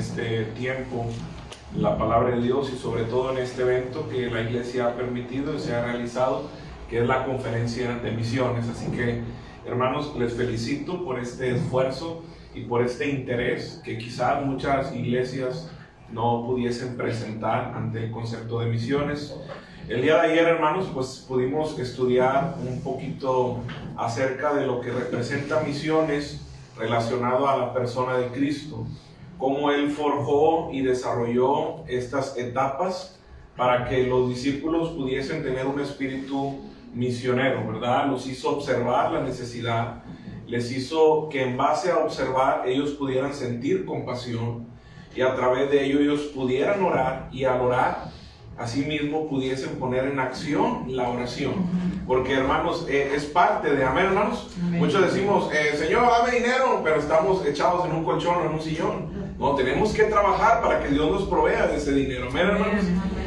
este tiempo la palabra de Dios, y sobre todo en este evento que la iglesia ha permitido y se ha realizado, que es la conferencia de misiones. Así que, hermanos, les felicito por este esfuerzo y por este interés que quizás muchas iglesias no pudiesen presentar ante el concepto de misiones. El día de ayer, hermanos, pues pudimos estudiar un poquito acerca de lo que representa misiones relacionado a la persona de Cristo, cómo Él forjó y desarrolló estas etapas para que los discípulos pudiesen tener un espíritu misionero, ¿verdad? Los hizo observar la necesidad, les hizo que en base a observar ellos pudieran sentir compasión y a través de ello ellos pudieran orar, y al orar asimismo pudiesen poner en acción la oración. Porque, hermanos, es parte de, amén, hermanos. Amén. Muchos decimos, Señor, dame dinero, pero estamos echados en un colchón o en un sillón. No, tenemos que trabajar para que Dios nos provea de ese dinero, amén, hermanos.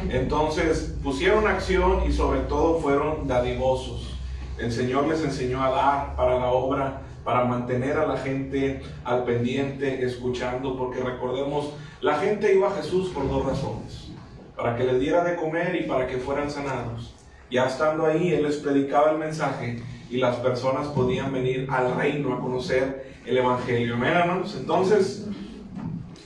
Entonces pusieron acción y sobre todo fueron dadivosos. El Señor les enseñó a dar para la obra, para mantener a la gente al pendiente, escuchando, porque recordemos, la gente iba a Jesús por dos razones: para que les diera de comer y para que fueran sanados. Ya estando ahí, Él les predicaba el mensaje y las personas podían venir al reino a conocer el Evangelio. Amén, hermanos. Entonces,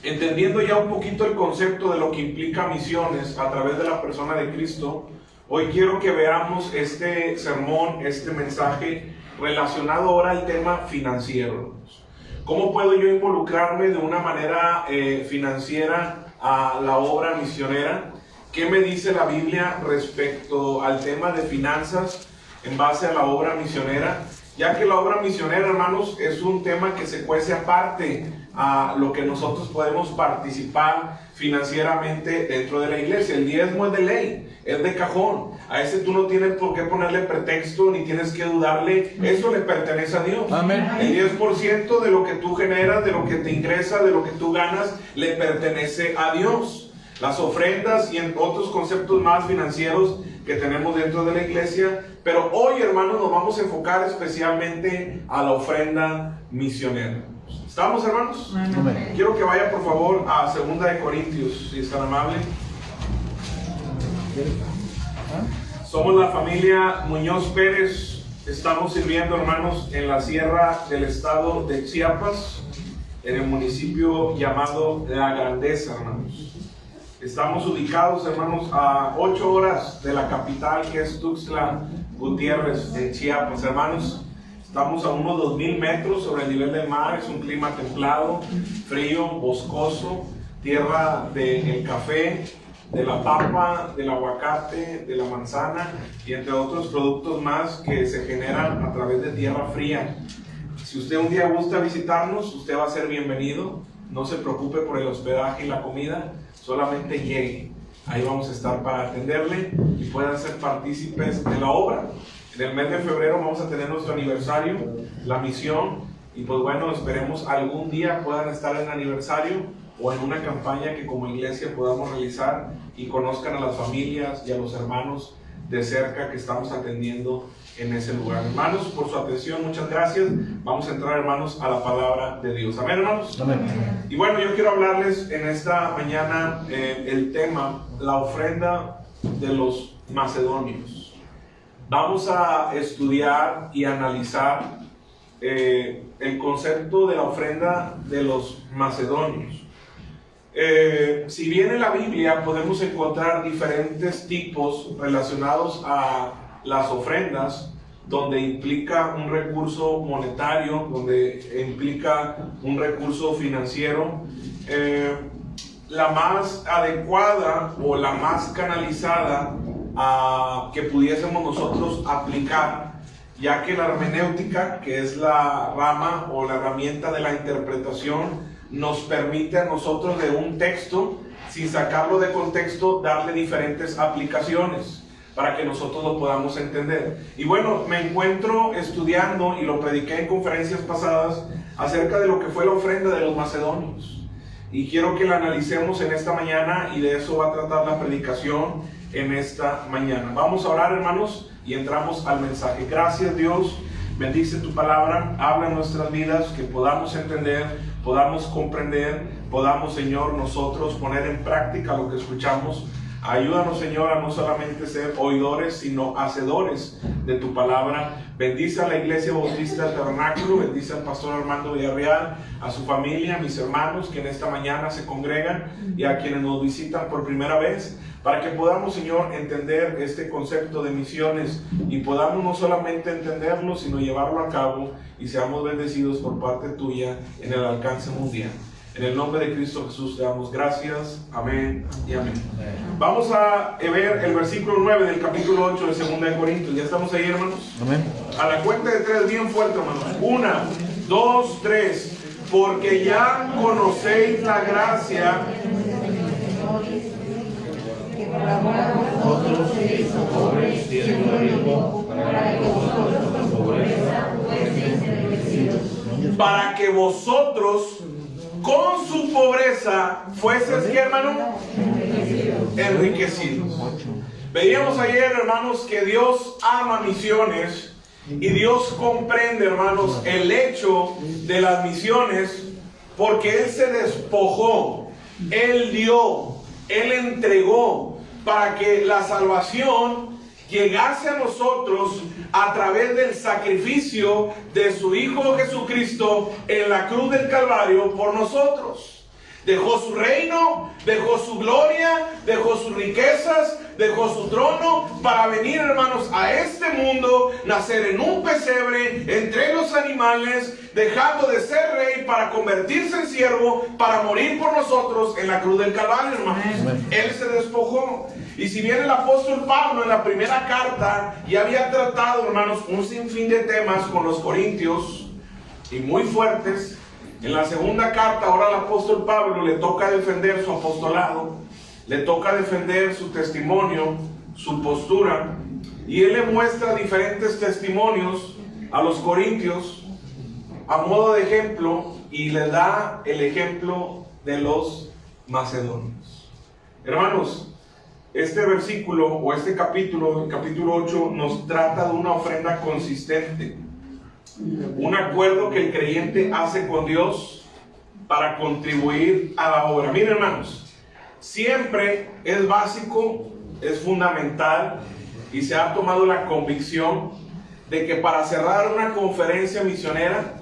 entendiendo ya un poquito el concepto de lo que implica misiones a través de la persona de Cristo, hoy quiero que veamos este sermón, este mensaje relacionado ahora al tema financiero. ¿Cómo puedo yo involucrarme de una manera financiera a la obra misionera? ¿Qué me dice la Biblia respecto al tema de finanzas en base a la obra misionera? Ya que la obra misionera, hermanos, es un tema que se cuece aparte a lo que nosotros podemos participar financieramente dentro de la iglesia. El diezmo es de ley, es de cajón. A ese tú no tienes por qué ponerle pretexto, ni tienes que dudarle. Eso le pertenece a Dios. Amén. El 10% de lo que tú generas, de lo que te ingresa, de lo que tú ganas, le pertenece a Dios. Las ofrendas y en otros conceptos más financieros que tenemos dentro de la iglesia. Pero hoy, hermanos, nos vamos a enfocar especialmente a la ofrenda misionera. ¿Estamos, hermanos? Amén. Quiero que vaya por favor a 2 de Corintios, si es tan amable. Somos la familia Muñoz Pérez. Estamos sirviendo, hermanos, en la sierra del estado de Chiapas, en el municipio llamado La Grandeza, hermanos. Estamos ubicados, hermanos, a 8 horas de la capital, que es Tuxtla Gutiérrez, en Chiapas, hermanos. Estamos a unos 2000 metros sobre el nivel del mar. Es un clima templado, frío, boscoso, tierra del café, de la papa, del aguacate, de la manzana y entre otros productos más que se generan a través de tierra fría. Si usted un día gusta visitarnos, usted va a ser bienvenido. No se preocupe por el hospedaje y la comida, solamente llegue. Ahí vamos a estar para atenderle y puedan ser partícipes de la obra. En el mes de febrero vamos a tener nuestro aniversario, la misión, y pues bueno, esperemos algún día puedan estar en el aniversario o en una campaña que como iglesia podamos realizar y conozcan a las familias y a los hermanos de cerca que estamos atendiendo en ese lugar. Hermanos, por su atención, muchas gracias. Vamos a entrar, hermanos, a la palabra de Dios. Amén, hermanos. Amén. Y bueno, yo quiero hablarles en esta mañana el tema, la ofrenda de los macedonios. Vamos a estudiar y analizar el concepto de la ofrenda de los macedonios. Si bien en la Biblia podemos encontrar diferentes tipos relacionados a las ofrendas, donde implica un recurso monetario, donde implica un recurso financiero, la más adecuada o la más canalizada que pudiésemos nosotros aplicar, ya que la hermenéutica, que es la rama o la herramienta de la interpretación, nos permite a nosotros de un texto, sin sacarlo de contexto, darle diferentes aplicaciones para que nosotros lo podamos entender. Y bueno, me encuentro estudiando, y lo prediqué en conferencias pasadas, acerca de lo que fue la ofrenda de los macedonios. Y quiero que la analicemos en esta mañana, y de eso va a tratar la predicación en esta mañana. Vamos a orar, hermanos, y entramos al mensaje. Gracias, Dios. Bendice tu palabra, habla en nuestras vidas, que podamos entender, podamos comprender. podamos, Señor, nosotros poner en práctica lo que escuchamos. Ayúdanos, Señor, a no solamente ser oidores, sino hacedores de tu palabra. Bendice a la Iglesia Bautista del Tabernáculo, bendice al pastor Armando Villarreal, a su familia, a mis hermanos que en esta mañana se congregan y a quienes nos visitan por primera vez, para que podamos, Señor, entender este concepto de misiones y podamos no solamente entenderlo, sino llevarlo a cabo y seamos bendecidos por parte tuya en el alcance mundial. En el nombre de Cristo Jesús te damos gracias. Amén y amén. Vamos a ver el versículo 9 del capítulo 8 de 2 de Corintios. ¿Ya estamos ahí, hermanos? Amén. A la cuenta de 3, bien fuerte, hermanos. 1, 2, 3. Porque ya conocéis la gracia que para vosotros se hizo pobre, siendo rico, para que vosotros con pobreza fueseis enriquecidos. Para que vosotros con su pobreza fueses, ¿qué, hermano? Enriquecidos. Veíamos ayer, hermanos, que Dios ama misiones y Dios comprende, hermanos, el hecho de las misiones porque Él se despojó, Él dio, Él entregó para que la salvación llegase a nosotros a través del sacrificio de su Hijo Jesucristo en la cruz del Calvario por nosotros. Dejó su reino, dejó su gloria, dejó sus riquezas, dejó su trono para venir, hermanos, a este mundo, nacer en un pesebre entre los animales, dejando de ser rey para convertirse en siervo, para morir por nosotros en la cruz del Calvario, hermanos. Él se despojó. Y si bien el apóstol Pablo en la primera carta ya había tratado, hermanos, un sinfín de temas con los corintios y muy fuertes, en la segunda carta ahora al apóstol Pablo le toca defender su apostolado, le toca defender su testimonio, su postura, y él le muestra diferentes testimonios a los corintios a modo de ejemplo y le da el ejemplo de los macedonios. Hermanos, este versículo o este capítulo, el capítulo 8, nos trata de una ofrenda consistente, un acuerdo que el creyente hace con Dios para contribuir a la obra. Miren, hermanos, siempre es básico, es fundamental y se ha tomado la convicción de que para cerrar una conferencia misionera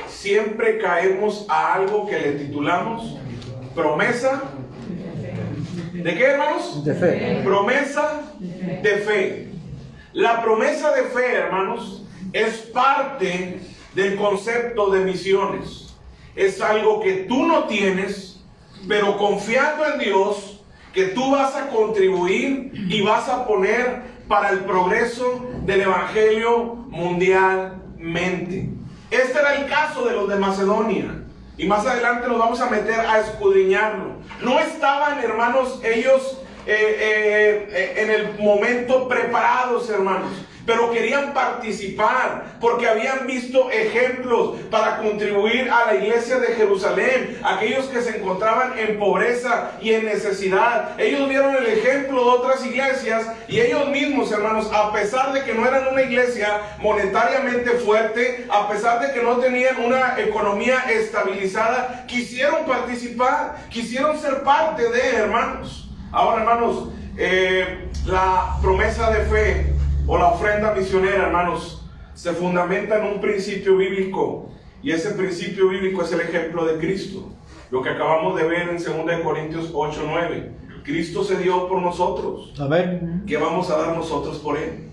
siempre caemos a algo que le titulamos promesa. ¿De qué, hermanos? De fe. Promesa de fe. La promesa de fe, hermanos, es parte del concepto de misiones. Es algo que tú no tienes, pero confiando en Dios, que tú vas a contribuir y vas a poner para el progreso del evangelio mundialmente. Este era el caso de los de Macedonia. Y más adelante nos vamos a meter a escudriñarlo. No estaban, hermanos, ellos en el momento preparados, hermanos, pero querían participar porque habían visto ejemplos para contribuir a la iglesia de Jerusalén, aquellos que se encontraban en pobreza y en necesidad. Ellos vieron el ejemplo de otras iglesias y ellos mismos, hermanos, a pesar de que no eran una iglesia monetariamente fuerte, a pesar de que no tenían una economía estabilizada, quisieron participar, quisieron ser parte de, hermanos. Ahora, hermanos, la promesa de fe o la ofrenda misionera, hermanos, se fundamenta en un principio bíblico, y ese principio bíblico es el ejemplo de Cristo. Lo que acabamos de ver en 2 Corintios 8:9. Cristo se dio por nosotros. Amén. ¿Qué vamos a dar nosotros por Él?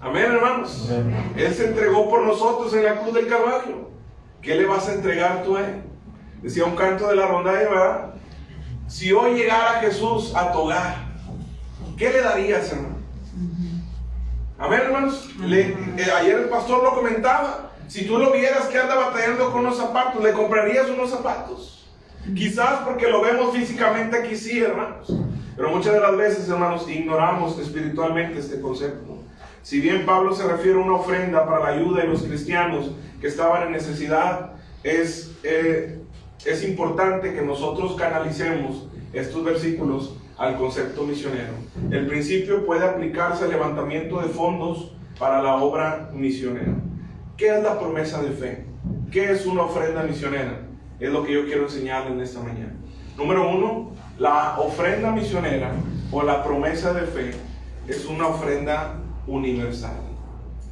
Amén, hermanos. Amén. Él se entregó por nosotros en la cruz del Calvario. ¿Qué le vas a entregar tú a Él? Decía un canto de la rondalla, ¿verdad? Si hoy llegara Jesús a tu hogar, ¿qué le darías, hermano? Amén, hermanos. Ayer el pastor lo comentaba. Si tú lo vieras que anda batallando con unos zapatos, ¿le comprarías unos zapatos? Quizás porque lo vemos físicamente aquí, sí, hermanos. Pero muchas de las veces, hermanos, ignoramos espiritualmente este concepto. Si bien Pablo se refiere a una ofrenda para la ayuda de los cristianos que estaban en necesidad, es importante que nosotros canalicemos estos versículos al concepto misionero. El principio puede aplicarse al levantamiento de fondos para la obra misionera. ¿Qué es la promesa de fe? ¿Qué es una ofrenda misionera? es lo que yo quiero enseñarles en esta mañana. Número 1, la ofrenda misionera o la promesa de fe es una ofrenda universal.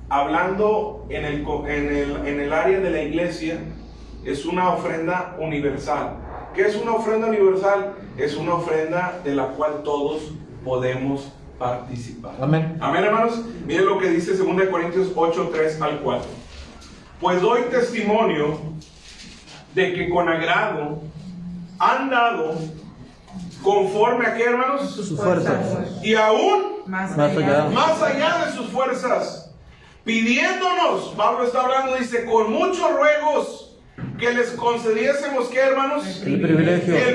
Hablando en el área de la iglesia, es una ofrenda universal. ¿Qué es una ofrenda universal? Es una ofrenda de la cual todos podemos participar. Amén. Amén, hermanos. Miren lo que dice 2 Corintios 8, 3 al 4. Pues doy testimonio de que con agrado han dado conforme a qué, hermanos, sus fuerzas, y aún más allá de sus fuerzas, pidiéndonos, Pablo está hablando, dice, con muchos ruegos, que les concediésemos, ¿qué, hermanos? el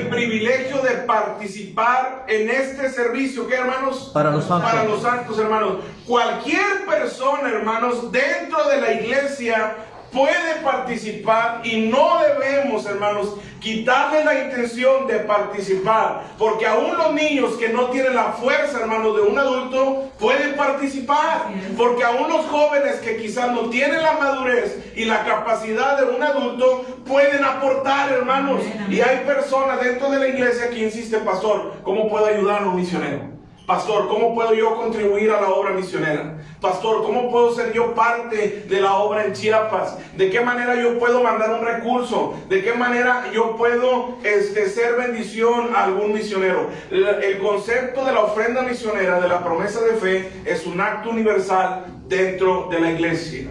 privilegio de participar en este servicio, ¿qué, hermanos? Para los santos, hermanos. Cualquier persona, hermanos, dentro de la iglesia puede participar, y no debemos, hermanos, quitarle la intención de participar, porque aún los niños que no tienen la fuerza, hermanos, de un adulto pueden participar, porque aún los jóvenes que quizás no tienen la madurez y la capacidad de un adulto pueden aportar, hermanos. Y hay personas dentro de la iglesia que insisten, pastor, ¿cómo puedo ayudar a un misionero? Pastor, ¿cómo puedo yo contribuir a la obra misionera? Pastor, ¿cómo puedo ser yo parte de la obra en Chiapas? ¿De qué manera yo puedo mandar un recurso? ¿De qué manera yo puedo ser bendición a algún misionero? El concepto de la ofrenda misionera, de la promesa de fe, es un acto universal dentro de la iglesia.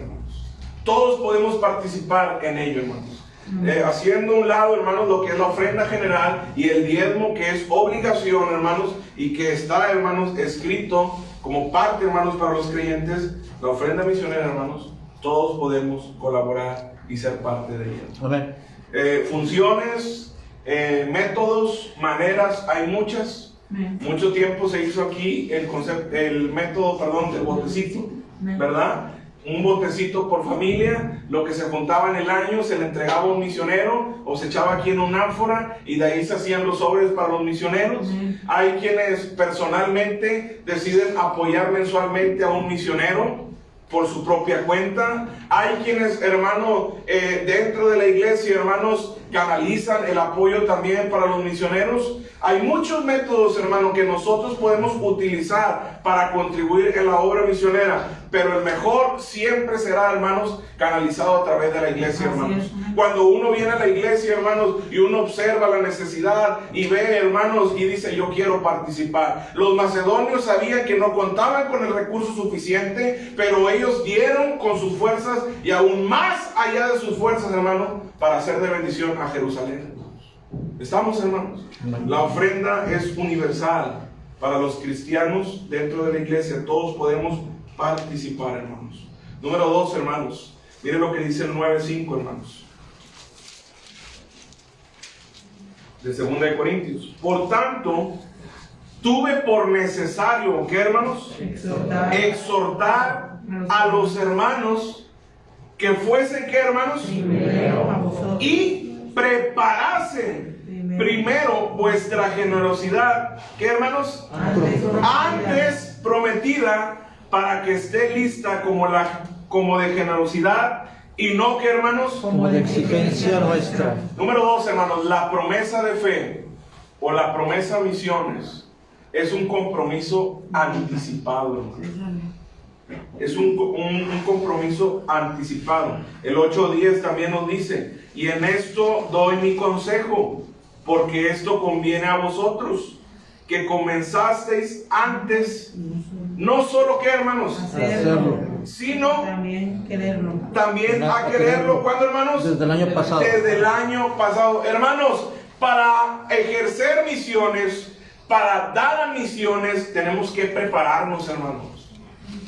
Todos podemos participar en ello, hermanos. Haciendo a un lado, hermanos, lo que es la ofrenda general y el diezmo, que es obligación, hermanos, y que está, hermanos, escrito como parte, hermanos, para los creyentes. La ofrenda misionera, hermanos, todos podemos colaborar y ser parte de ella. Amén. Funciones, métodos, maneras, hay muchas. Mucho tiempo se hizo aquí el método, del botecito, ¿verdad? Un botecito por familia, lo que se juntaba en el año se le entregaba a un misionero o se echaba aquí en una ánfora y de ahí se hacían los sobres para los misioneros. Hay quienes personalmente deciden apoyar mensualmente a un misionero por su propia cuenta. Hay quienes, hermanos, dentro de la iglesia, hermanos, canalizan el apoyo también para los misioneros. Hay muchos métodos, hermanos, que nosotros podemos utilizar para contribuir en la obra misionera, pero el mejor siempre será, hermanos, canalizado a través de la iglesia, hermanos. Cuando uno viene a la iglesia, hermanos, y uno observa la necesidad y ve, hermanos, y dice, yo quiero participar. Los macedonios sabían que no contaban con el recurso suficiente, pero ellos dieron con sus fuerzas y aún más allá de sus fuerzas, hermanos, para hacer de bendición a Jerusalén. ¿Estamos, hermanos? La ofrenda es universal para los cristianos dentro de la iglesia. Todos podemos participar, hermanos. Número 2, hermanos. Miren lo que dice el 9:5, hermanos. De 2 de Corintios. Por tanto, tuve por necesario, ¿qué, hermanos? Exhortar a los hermanos que fuesen, ¿qué, hermanos? Y preparasen primero vuestra generosidad, ¿qué, hermanos? Antes prometida, para que esté lista como de generosidad y no, ¿qué, hermanos? Como de exigencia nuestra. Número 2, hermanos, la promesa de fe o la promesa misiones es un compromiso anticipado, hermanos. Es un compromiso anticipado. El 8:10 también nos dice, y en esto doy mi consejo, porque esto conviene a vosotros, que comenzasteis antes, no solo que, hermanos, Hacerlo, sino también quererlo. También a quererlo. ¿Cuándo, hermanos? desde el año pasado. Desde el año pasado. Hermanos, para ejercer misiones, para dar a misiones, tenemos que prepararnos, hermanos.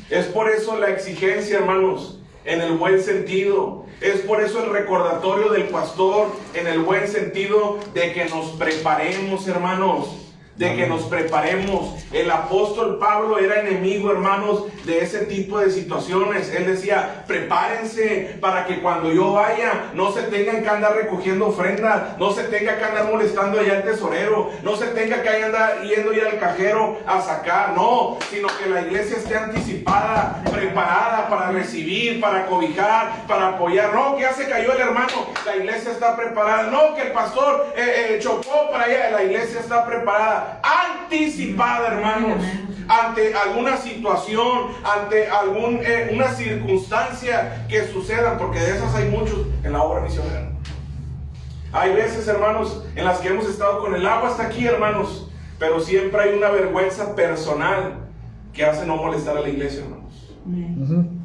Es por eso la exigencia, hermanos, en el buen sentido. Es por eso el recordatorio del pastor, en el buen sentido de que nos preparemos, hermanos. de que nos preparemos. El apóstol Pablo era enemigo, hermanos, de ese tipo de situaciones. Él decía, prepárense para que cuando yo vaya no se tengan que andar recogiendo ofrendas, no se tenga que andar molestando allá al tesorero, no se tenga que andar yendo ya al cajero a sacar, no, sino que la iglesia esté anticipada, preparada para recibir, para cobijar, para apoyar. No, que ya se cayó el hermano, la iglesia está preparada. No, que el pastor chocó para allá, la iglesia está preparada, anticipada, hermanos, ante alguna situación, ante una circunstancia que suceda, porque de esas hay muchos en la obra misionera. Hay veces, hermanos, en las que hemos estado con el agua hasta aquí, hermanos, pero siempre hay una vergüenza personal que hace no molestar a la iglesia, hermanos.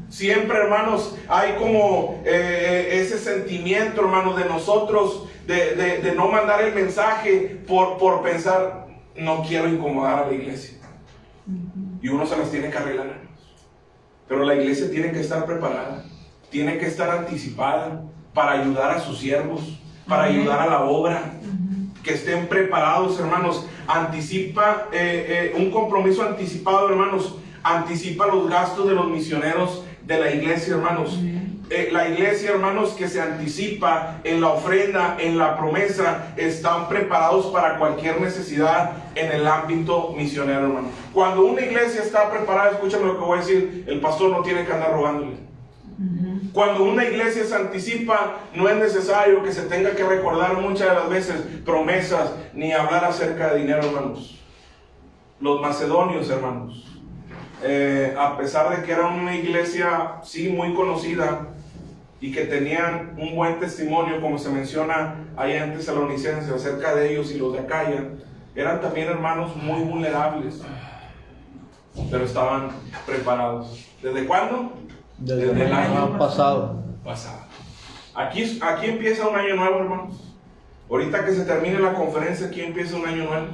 Siempre, hermanos, hay como ese sentimiento, hermanos, de nosotros de no mandar el mensaje por pensar, no quiero incomodar a la iglesia. Y uno se las tiene que arreglar, hermanos. Pero la iglesia tiene que estar preparada, tiene que estar anticipada para ayudar a sus siervos, para ayudar a la obra. Que estén preparados, hermanos. Anticipa un compromiso anticipado, hermanos. Anticipa los gastos de los misioneros de la iglesia, hermanos. La iglesia, hermanos, que se anticipa en la ofrenda, en la promesa, están preparados para cualquier necesidad en el ámbito misionero, hermano. Cuando una iglesia está preparada, escúchame lo que voy a decir, el pastor no tiene que andar rogándole. Cuando una iglesia se anticipa, no es necesario que se tenga que recordar muchas de las veces promesas, ni hablar acerca de dinero, hermanos. Los macedonios, hermanos, a pesar de que eran una iglesia, sí, muy conocida, y que tenían un buen testimonio, como se menciona allá en Tesalonicenses acerca de ellos y los de Acaya, eran también hermanos muy vulnerables, pero estaban preparados. ¿Desde cuándo? Desde el año pasado. Aquí empieza un año nuevo, hermanos. Ahorita que se termine la conferencia, aquí empieza un año nuevo.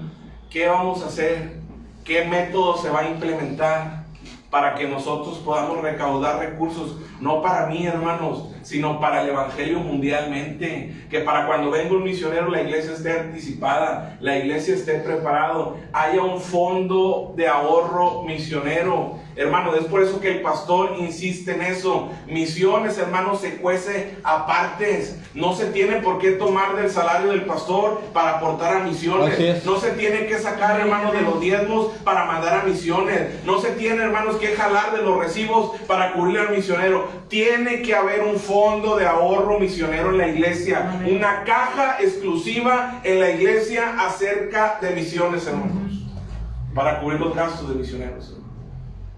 ¿Qué vamos a hacer? ¿Qué método se va a implementar para que nosotros podamos recaudar recursos? No para mí, hermanos, sino para el evangelio mundialmente. Que para cuando venga un misionero la iglesia esté anticipada, la iglesia esté preparado, haya un fondo de ahorro misionero. Hermano, es por eso que el pastor insiste en eso. Misiones, hermanos, se cuece a partes. No se tiene por qué tomar del salario del pastor para aportar a misiones. No se tiene que sacar, hermanos, de los diezmos para mandar a misiones. No se tiene, hermanos, que jalar de los recibos para cubrir al misionero. Tiene que haber un fondo de ahorro misionero en la iglesia. Una caja exclusiva en la iglesia acerca de misiones, hermanos, para cubrir los gastos de misioneros.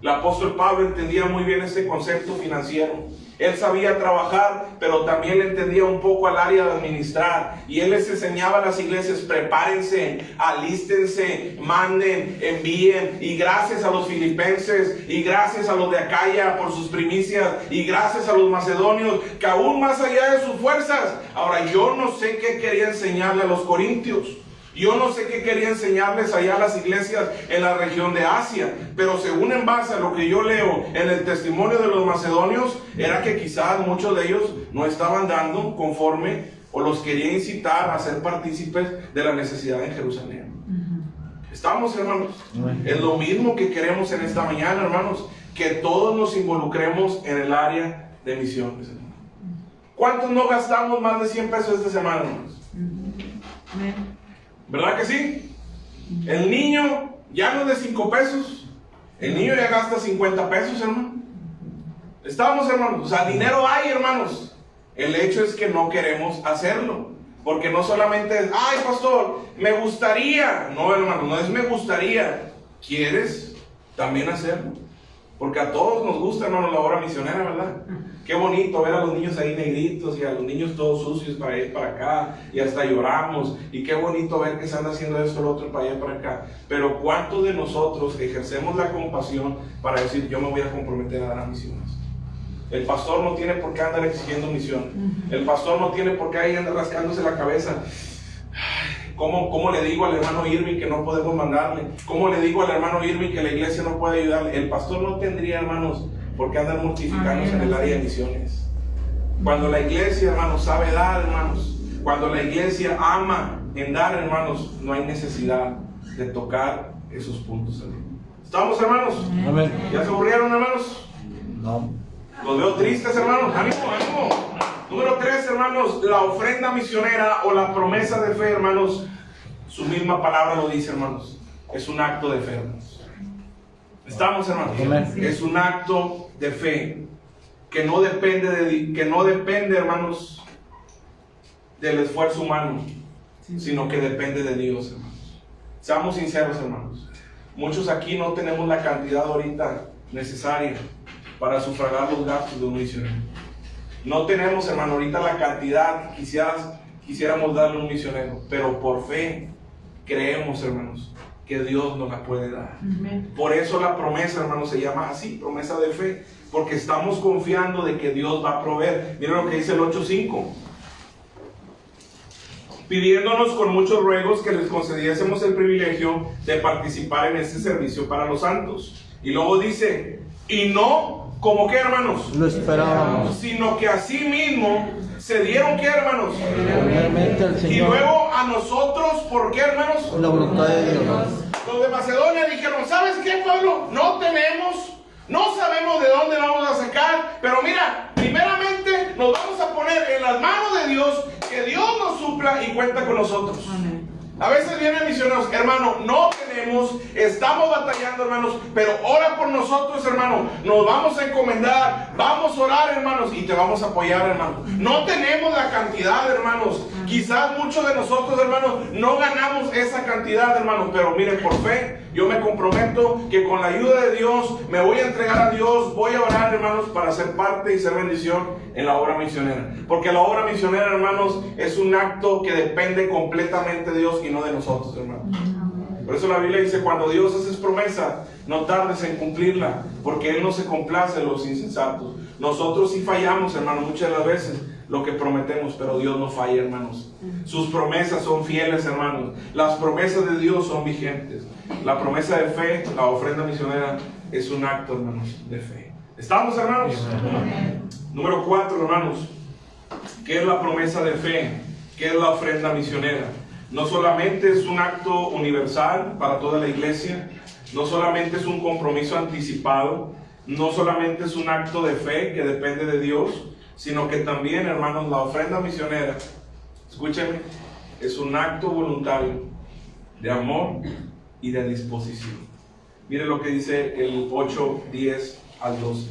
El apóstol Pablo entendía muy bien este concepto financiero. Él sabía trabajar, pero también le entendía un poco al área de administrar. Y él les enseñaba a las iglesias, prepárense, alístense, manden, envíen. Y gracias a los filipenses, y gracias a los de Acaya por sus primicias, y gracias a los macedonios, que aún más allá de sus fuerzas. Ahora, yo no sé qué quería enseñarle a los corintios. Yo no sé qué quería enseñarles allá a las iglesias en la región de Asia, pero según en base a lo que yo leo en el testimonio de los macedonios, era que quizás muchos de ellos no estaban dando conforme o los quería incitar a ser partícipes de la necesidad en Jerusalén. ¿Estamos, hermanos? Es lo mismo que queremos en esta mañana, hermanos, que todos nos involucremos en el área de misiones. ¿Cuántos no gastamos más de 100 pesos esta semana, hermanos? ¿Verdad que sí? El niño ya no es de 5 pesos. El niño ya gasta 50 pesos, hermano. Estamos, hermanos. O sea, dinero hay, hermanos. El hecho es que no queremos hacerlo. Porque no solamente es, ay, pastor, me gustaría. No, hermano, no es me gustaría. ¿Quieres también hacerlo? Porque a todos nos gusta, hermano, la obra misionera, ¿verdad? Qué bonito ver a los niños ahí negritos y a los niños todos sucios para allá y para acá, y hasta lloramos. Y qué bonito ver que se anda haciendo esto, lo otro, para allá y para acá. Pero ¿cuántos de nosotros ejercemos la compasión para decir, yo me voy a comprometer a dar misiones? El pastor no tiene por qué andar exigiendo misión. El pastor no tiene por qué ahí andar rascándose la cabeza. ¿Cómo le digo al hermano Irving que no podemos mandarle? ¿Cómo le digo al hermano Irving que la iglesia no puede ayudarle? El pastor no tendría, hermanos, por qué andar mortificándose en el área de misiones. Cuando la iglesia, hermanos, sabe dar, hermanos, cuando la iglesia ama en dar, hermanos, no hay necesidad de tocar esos puntos, hermano. ¿Estamos, hermanos? Amén. ¿Ya se aburrieron, hermanos? No. Los veo tristes, hermanos. ¡Ánimo, ánimo! Número 3, hermanos, la ofrenda misionera o la promesa de fe, hermanos. Su misma palabra lo dice, hermanos. Es un acto de fe, hermanos. ¿Estamos, hermanos? Amén. Es un acto de fe que no depende, hermanos, del esfuerzo humano, sino que depende de Dios, hermanos. Seamos sinceros, hermanos. Muchos aquí no tenemos la cantidad ahorita necesaria para sufragar los gastos de un misionero. No tenemos, hermano, ahorita la cantidad que quisiéramos darle a un misionero, pero por fe creemos, hermanos, que Dios nos la puede dar. Amén. Por eso la promesa, hermanos, se llama así, promesa de fe, porque estamos confiando de que Dios va a proveer. Miren lo que dice el 8:5. Pidiéndonos con muchos ruegos que les concediésemos el privilegio de participar en este servicio para los santos. Y luego dice, y no como que, hermanos, Lo esperábamos. sino que así mismo se dieron, ¿qué, hermanos? Realmente al Y Señor. luego a nosotros, ¿por qué, hermanos? La voluntad de Dios. Los de Macedonia dijeron, ¿sabes qué, pueblo? No tenemos, no sabemos de dónde vamos a sacar, pero mira, primeramente nos vamos a poner en las manos de Dios, que Dios nos supla y cuenta con nosotros. Amén. A veces vienen misioneros, hermano, no tenemos, estamos batallando, hermanos, pero ora por nosotros, hermano, nos vamos a encomendar, vamos a orar, hermanos, y te vamos a apoyar, hermano. No tenemos la cantidad, hermanos, quizás muchos de nosotros, hermanos, no ganamos esa cantidad, hermanos, pero miren, por fe, yo me comprometo que con la ayuda de Dios, me voy a entregar a Dios, voy a orar, hermanos, para ser parte y ser bendición en la obra misionera. Porque la obra misionera, hermanos, es un acto que depende completamente de Dios y no de nosotros, hermanos. Por eso la Biblia dice, cuando Dios hace promesa, no tardes en cumplirla, porque Él no se complace en los insensatos. Nosotros sí fallamos, hermanos, muchas de las veces lo que prometemos, pero Dios no falla, hermanos. Sus promesas son fieles, hermanos. Las promesas de Dios son vigentes. La promesa de fe, la ofrenda misionera, es un acto, hermanos, de fe. ¿Estamos, hermanos? Número 4, hermanos. ¿Qué es la promesa de fe? ¿Qué es la ofrenda misionera? No solamente es un acto universal para toda la iglesia, no solamente es un compromiso anticipado, no solamente es un acto de fe que depende de Dios, sino que también, hermanos, la ofrenda misionera, escúchenme, es un acto voluntario de amor y de disposición. Miren lo que dice el 8, 10 al 12.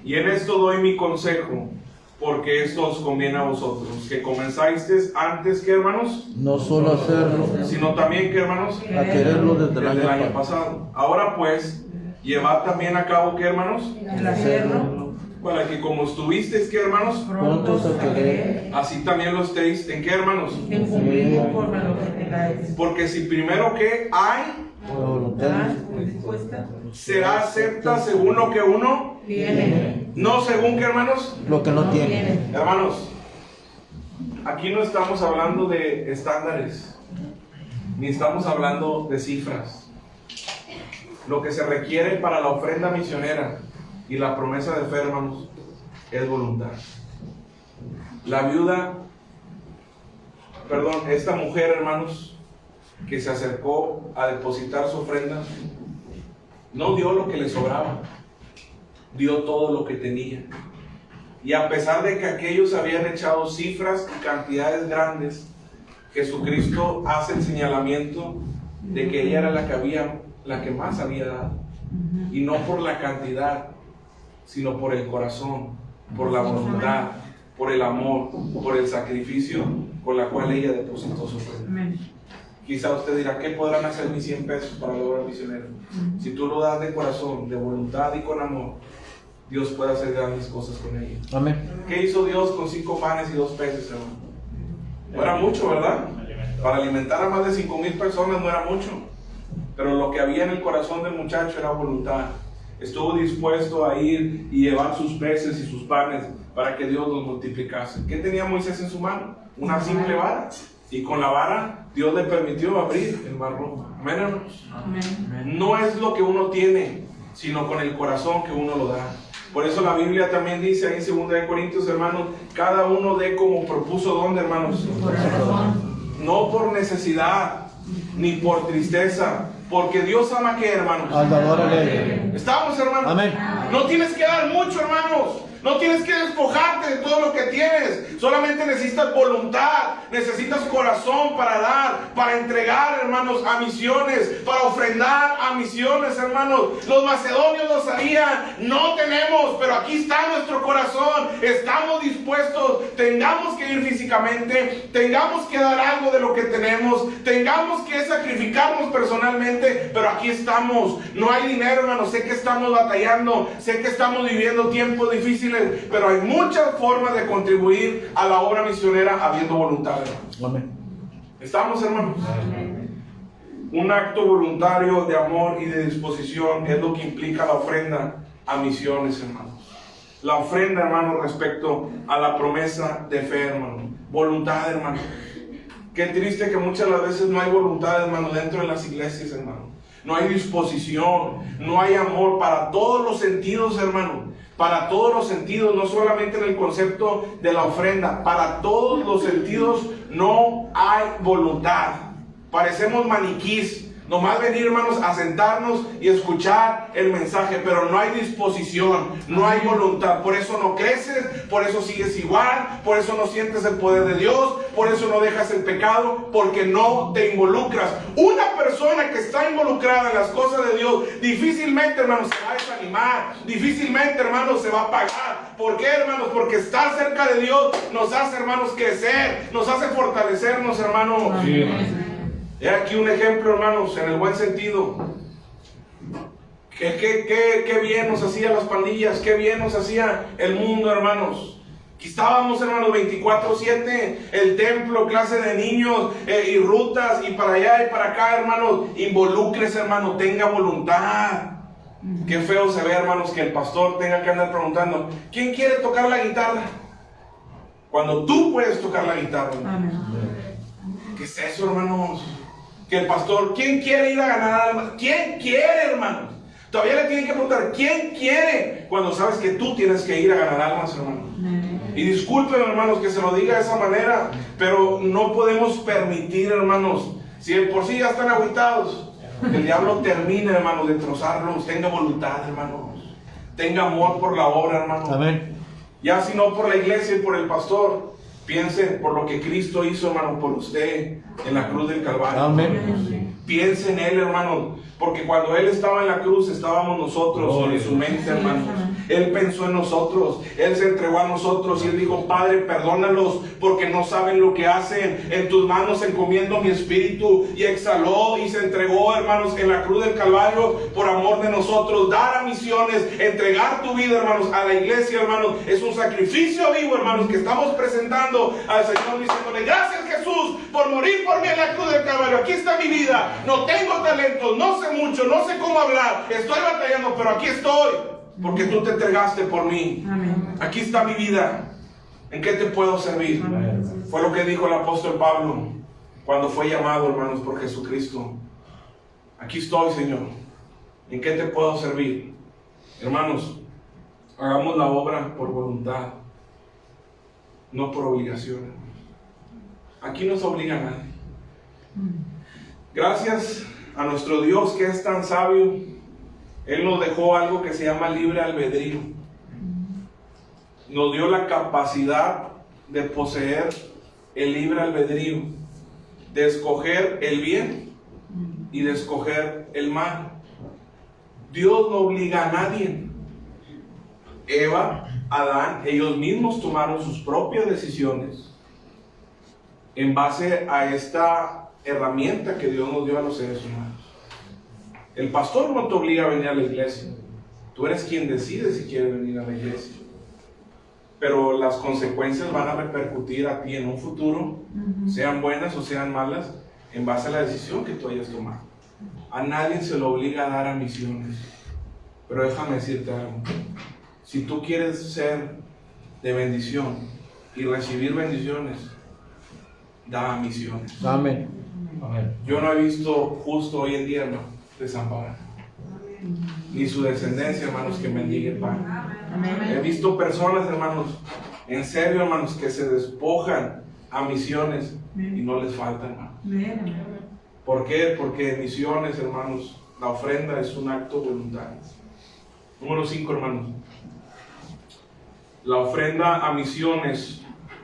Y en esto doy mi consejo, porque esto os conviene a vosotros, que comenzasteis antes, que, hermanos, No solo hacerlo, sino también, que, hermanos, a quererlo desde el el año año pasado. pasado. Ahora pues, llevad también a cabo, que, hermanos, El hacerlo, para que como estuvisteis, que, hermanos, prontos a querer, así también lo estéis, ¿en qué, hermanos? en cumplir conforme a lo que tengáis. Porque si primero que hay, La voluntad Dispuesta, será acepta según lo que uno, viene, no según, que, hermanos. lo que no tiene. viene. Hermanos, aquí no estamos hablando de estándares, ni estamos hablando de cifras. Lo que se requiere para la ofrenda misionera y la promesa de fe, hermanos, es voluntad. Esta mujer, hermanos, que se acercó a depositar su ofrenda, no dio lo que le sobraba, dio todo lo que tenía. Y a pesar de que aquellos habían echado cifras y cantidades grandes, Jesucristo hace el señalamiento de que ella era la que más había dado. Y no por la cantidad, sino por el corazón, por la voluntad, por el amor, por el sacrificio con la cual ella depositó su ofrenda. Quizá usted dirá, ¿qué podrán hacer mis 100 pesos para la obra misionera? Si tú lo das de corazón, de voluntad y con amor, Dios puede hacer grandes cosas con ella. Amén. ¿Qué hizo Dios con 5 panes y 2 peces, hermano? No era mucho, ¿verdad? Para alimentar a más de 5,000 personas no era mucho. Pero lo que había en el corazón del muchacho era voluntad. Estuvo dispuesto a ir y llevar sus peces y sus panes para que Dios los multiplicase. ¿Qué tenía Moisés en su mano? Una simple vara. Y con la vara Dios le permitió abrir el mar rojo. Amén, hermanos. No es lo que uno tiene, sino con el corazón que uno lo da. Por eso la Biblia también dice ahí en 2 Corintios, hermanos, cada uno dé como propuso, ¿dónde, hermanos? no por necesidad ni por tristeza, porque Dios ama que, hermanos. Al dador alegre. ¿Estamos, hermanos? Amén. No tienes que dar mucho, hermanos. No tienes que despojarte de todo lo que tienes. Solamente necesitas voluntad, necesitas corazón para dar, para entregar, hermanos, a misiones, para ofrendar a misiones, hermanos. Los macedonios lo sabían. No tenemos, pero aquí está nuestro corazón. Estamos dispuestos. Tengamos que ir físicamente, tengamos que dar algo de lo que tenemos, tengamos que sacrificarnos personalmente, pero aquí estamos. No hay dinero, hermanos. Sé que estamos batallando, sé que estamos viviendo tiempos difíciles, pero hay muchas formas de contribuir a la obra misionera habiendo voluntad, hermanos. Amén. ¿Estamos, hermanos? Un acto voluntario de amor y de disposición es lo que implica la ofrenda a misiones, hermanos. La ofrenda, hermanos, respecto a la promesa de fe, hermanos. Voluntad, hermanos. Qué triste que muchas de las veces no hay voluntad, hermanos, dentro de las iglesias, hermanos. No hay disposición, no hay amor para todos los sentidos, hermanos. Para todos los sentidos, no solamente en el concepto de la ofrenda, para todos los sentidos no hay voluntad. Parecemos maniquís. Nomás venir, hermanos, a sentarnos y escuchar el mensaje, pero no hay disposición, no hay voluntad. Por eso no creces, por eso sigues igual, por eso no sientes el poder de Dios, por eso no dejas el pecado, porque no te involucras. Una persona que está involucrada en las cosas de Dios, difícilmente, hermanos, se va a desanimar, difícilmente, hermanos, se va a apagar. ¿Por qué, hermanos? Porque estar cerca de Dios nos hace, hermanos, crecer, nos hace fortalecernos, hermanos. Sí. He aquí un ejemplo, hermanos, en el buen sentido. Qué bien nos hacía las pandillas, qué bien nos hacía el mundo, hermanos. Aquí estábamos, hermanos, 24/7, el templo, clase de niños, y rutas, y para allá y para acá, hermanos. Involúcrese, hermano, tenga voluntad. Qué feo se ve, hermanos, que el pastor tenga que andar preguntando: ¿quién quiere tocar la guitarra? Cuando tú puedes tocar la guitarra. Amén. ¿Qué es eso, hermanos? Que el pastor: ¿quién quiere ir a ganar almas? ¿Quién quiere, hermanos? Todavía le tienen que preguntar: ¿quién quiere? Cuando sabes que tú tienes que ir a ganar almas, hermanos. Y disculpen, hermanos, que se lo diga de esa manera, pero no podemos permitir, hermanos, si de por sí ya están agüitados, que el diablo termine, hermanos, de trozarlos. Tenga voluntad, hermanos. Tenga amor por la obra, hermanos. Amén. Ya si no por la iglesia y por el pastor, piense por lo que Cristo hizo, hermano, por usted en la cruz del Calvario. Amén. Piense en Él, hermano, porque cuando Él estaba en la cruz estábamos nosotros en su mente, hermanos. Él pensó en nosotros, Él se entregó a nosotros y Él dijo: Padre, perdónalos porque no saben lo que hacen. En tus manos encomiendo mi espíritu. Y exhaló y se entregó, hermanos, en la cruz del Calvario por amor de nosotros. Dar a misiones, entregar tu vida, hermanos, a la iglesia, hermanos, es un sacrificio vivo, hermanos, que estamos presentando al Señor, diciéndole: gracias, Jesús, por morir por mí en la cruz del Calvario. Aquí está mi vida. No tengo talentos, no sé mucho, no sé cómo hablar, estoy batallando, pero aquí estoy, porque tú te entregaste por mí. Amén. Aquí está mi vida. ¿En qué te puedo servir? Amén. Fue lo que dijo el apóstol Pablo cuando fue llamado, hermanos, por Jesucristo. Aquí estoy, Señor. ¿En qué te puedo servir? Hermanos, hagamos la obra por voluntad, no por obligación. Aquí no se obliga a nadie. Gracias a nuestro Dios, que es tan sabio, Él nos dejó algo que se llama libre albedrío. Nos dio la capacidad de poseer el libre albedrío, de escoger el bien y de escoger el mal. Dios no obliga a nadie. Eva, Adán, ellos mismos tomaron sus propias decisiones en base a esta herramienta que Dios nos dio a los seres humanos. El pastor no te obliga a venir a la iglesia. Tú eres quien decide si quieres venir a la iglesia. Pero las consecuencias van a repercutir a ti en un futuro, sean buenas o sean malas, en base a la decisión que tú hayas tomado. A nadie se lo obliga a dar a misiones. Pero déjame decirte algo. Si tú quieres ser de bendición y recibir bendiciones, da a misiones. Amén. Yo no he visto justo hoy en día, hermano, desamparado, ni su descendencia, hermanos, que mendigue pan. He visto personas, hermanos, en serio, hermanos, que se despojan a misiones y no les falta, hermano. Amén. ¿Por qué? Porque en misiones, hermanos, la ofrenda es un acto voluntario. Número 5, hermanos. La ofrenda a misiones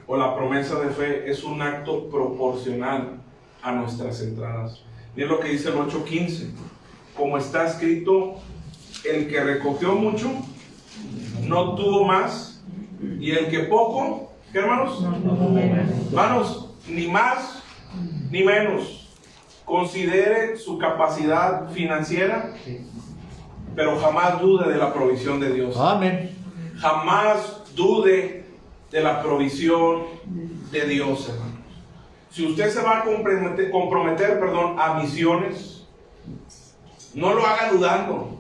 o la promesa de fe es un acto proporcional a nuestras entradas. Miren lo que dice el 8:15. Como está escrito, el que recogió mucho no tuvo más, y el que poco, ¿qué, hermanos? Hermanos, ni más ni menos. Considere su capacidad financiera, pero jamás dude de la provisión de Dios. Amén. Jamás dude de la provisión de Dios, hermanos. Si usted se va a comprometer, a misiones, no lo haga dudando,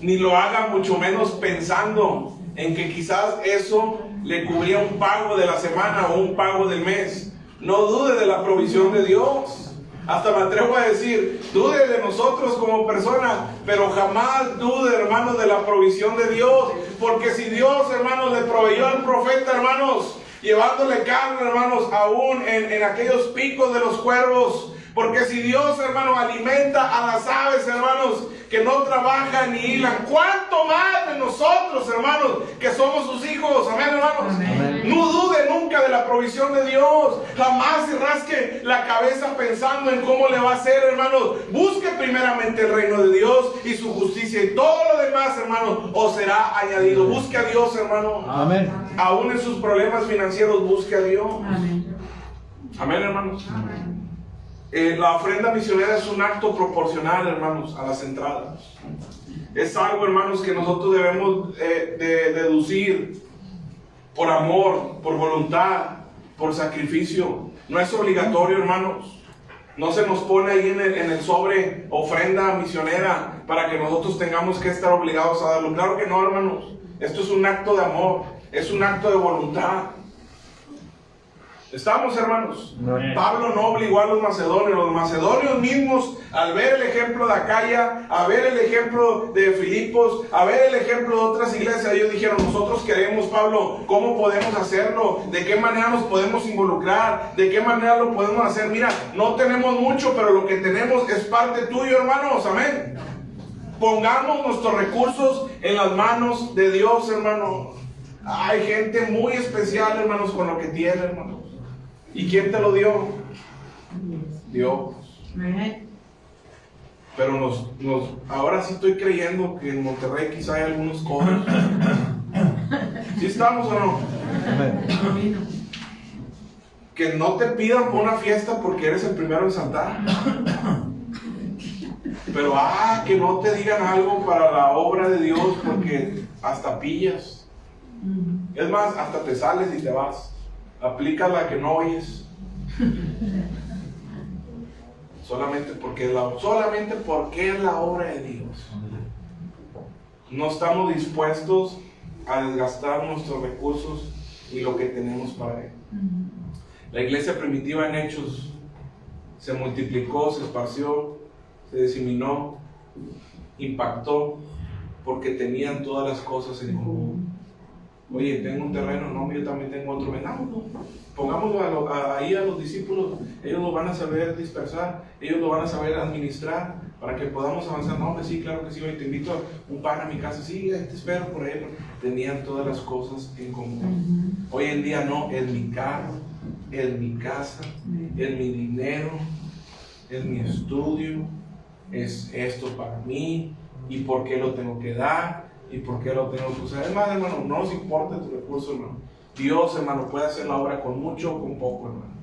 ni lo haga mucho menos pensando en que quizás eso le cubría un pago de la semana o un pago del mes. No dude de la provisión de Dios. Hasta me atrevo a decir, dude de nosotros como personas, pero jamás dude, hermanos, de la provisión de Dios. Porque si Dios, hermanos, le proveyó al profeta, hermanos, llevándole carne, hermanos, aún en aquellos picos de los cuervos. Porque si Dios, hermanos, alimenta a las aves, hermanos, que no trabajan ni hilan, ¿cuánto más de nosotros, hermanos, que somos sus hijos? Amén, hermanos. Amén. No dude nunca de la provisión de Dios. Jamás se rasque la cabeza pensando en cómo le va a hacer, hermanos. Busque primeramente el reino de Dios y su justicia, y todo lo demás, hermanos, os será añadido. Busque a Dios, hermano. Amén. Aún en sus problemas financieros, busque a Dios. Amén. Amén, hermanos. Amén. La ofrenda misionera es un acto proporcional, hermanos, a las entradas. Es algo, hermanos, que nosotros debemos de deducir por amor, por voluntad, por sacrificio. No es obligatorio, hermanos. No se nos pone ahí en el sobre ofrenda misionera para que nosotros tengamos que estar obligados a darlo. Claro que no, hermanos. Esto es un acto de amor, es un acto de voluntad. ¿Estamos, hermanos? Pablo no obligó a los macedonios mismos, al ver el ejemplo de Acaya, a ver el ejemplo de Filipos, a ver el ejemplo de otras iglesias, ellos dijeron, nosotros queremos, Pablo, ¿cómo podemos hacerlo? ¿De qué manera nos podemos involucrar? ¿De qué manera lo podemos hacer? Mira, no tenemos mucho, pero lo que tenemos es parte tuyo, hermanos, amén. Pongamos nuestros recursos en las manos de Dios, hermano. Hay gente muy especial, hermanos, con lo que tiene, hermanos. ¿Y quién te lo dio? Dios. Pero ahora sí estoy creyendo que en Monterrey quizá hay algunos cobros. ¿Sí estamos o no? Amén. Que no te pidan por una fiesta porque eres el primero en saltar. Pero que no te digan algo para la obra de Dios porque hasta pillas. Es más, hasta te sales y te vas. Aplica la que no oyes. Solamente porque es la obra de Dios. No estamos dispuestos a desgastar nuestros recursos y lo que tenemos para Él. La iglesia primitiva en Hechos se multiplicó, se esparció, se diseminó, impactó, porque tenían todas las cosas en común. Oye, tengo un terreno, no, yo también tengo otro, vendámoslo, pongámoslo ahí a los discípulos, ellos lo van a saber dispersar, ellos lo van a saber administrar, para que podamos avanzar. No, sí, claro que sí, hoy te invito a un pan a mi casa, sí, te espero por ahí. Tenían todas las cosas en común. Hoy en día no, es mi carro, es mi casa, es mi dinero, es mi estudio, es esto para mí, y por qué lo tengo que dar. ¿Y por qué lo tengo que usar? Además, hermano, no nos importa tu recurso, hermano. Dios, hermano, puede hacer la obra con mucho o con poco, hermano.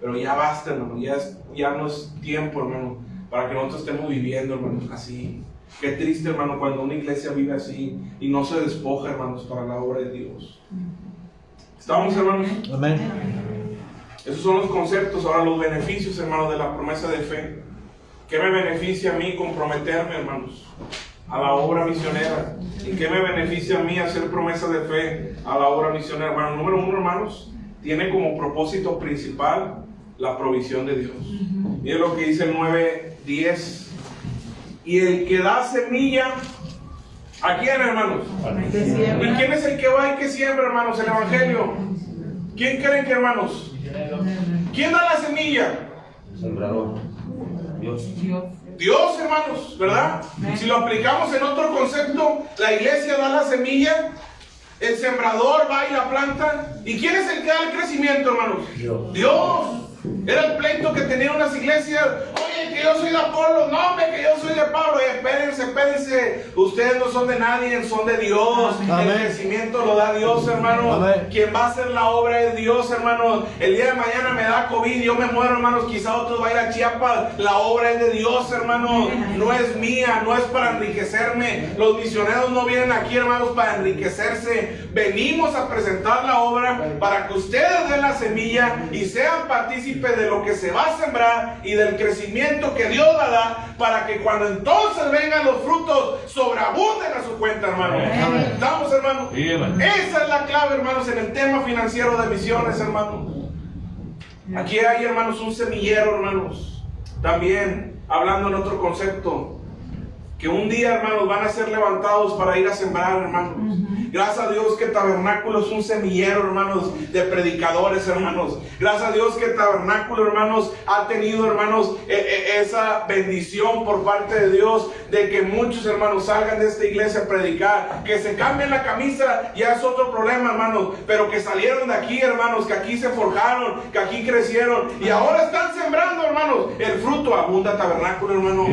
Pero ya basta, hermano. Ya no es tiempo, hermano, para que nosotros estemos viviendo, hermano, así. Qué triste, hermano, cuando una iglesia vive así y no se despoja, hermanos, para la obra de Dios. ¿Estamos, hermanos? Amén. Esos son los conceptos. Ahora, los beneficios, hermanos, de la promesa de fe. ¿Qué me beneficia a mí comprometerme, hermanos, a la obra misionera? ¿Y qué me beneficia a mí hacer promesa de fe a la obra misionera? Hermano, número uno, hermanos, tiene como propósito principal la provisión de Dios. Miren lo que dice el 9:10. Y el que da semilla, ¿a quién, hermanos? ¿Y quién es el que va y que siembra, hermanos? El Evangelio. ¿Quién creen que, hermanos? ¿Quién da la semilla? Sembrador. Dios. Dios, hermanos, ¿verdad? Si lo aplicamos en otro concepto, la iglesia da la semilla, el sembrador va y la planta. ¿Y quién es el que da el crecimiento, hermanos? Dios. Era el pleito que tenían unas iglesias. Oye, que yo soy de Apolo. No, hombre, que yo soy de Pablo. Espérense. Ustedes no son de nadie, son de Dios. Amén. El crecimiento lo da Dios, hermanos. Amén. Quien va a hacer la obra es Dios, hermanos. El día de mañana me da COVID, yo me muero, hermanos. Quizá otros van a ir a Chiapas. La obra es de Dios, hermanos. No es mía, no es para enriquecerme. Los misioneros no vienen aquí, hermanos, para enriquecerse. Venimos a presentar la obra para que ustedes den la semilla y sean partícipes de lo que se va a sembrar y del crecimiento que Dios va a dar, para que cuando entonces vengan los frutos sobreabunden a su cuenta, hermanos. ¿Estamos, hermanos? Esa es la clave, hermanos, en el tema financiero de misiones, hermanos. Aquí hay, hermanos, un semillero, hermanos. También, hablando en otro concepto, que un día, hermanos, van a ser levantados para ir a sembrar, hermanos. Gracias a Dios que Tabernáculo es un semillero, hermanos, de predicadores, hermanos. Gracias a Dios que Tabernáculo, hermanos, ha tenido, hermanos, esa bendición por parte de Dios, de que muchos, hermanos, salgan de esta iglesia a predicar. Que se cambien la camisa ya es otro problema, hermanos, pero que salieron de aquí, hermanos, que aquí se forjaron, que aquí crecieron y ahora están sembrando, hermanos. El fruto abunda. Tabernáculo, hermanos.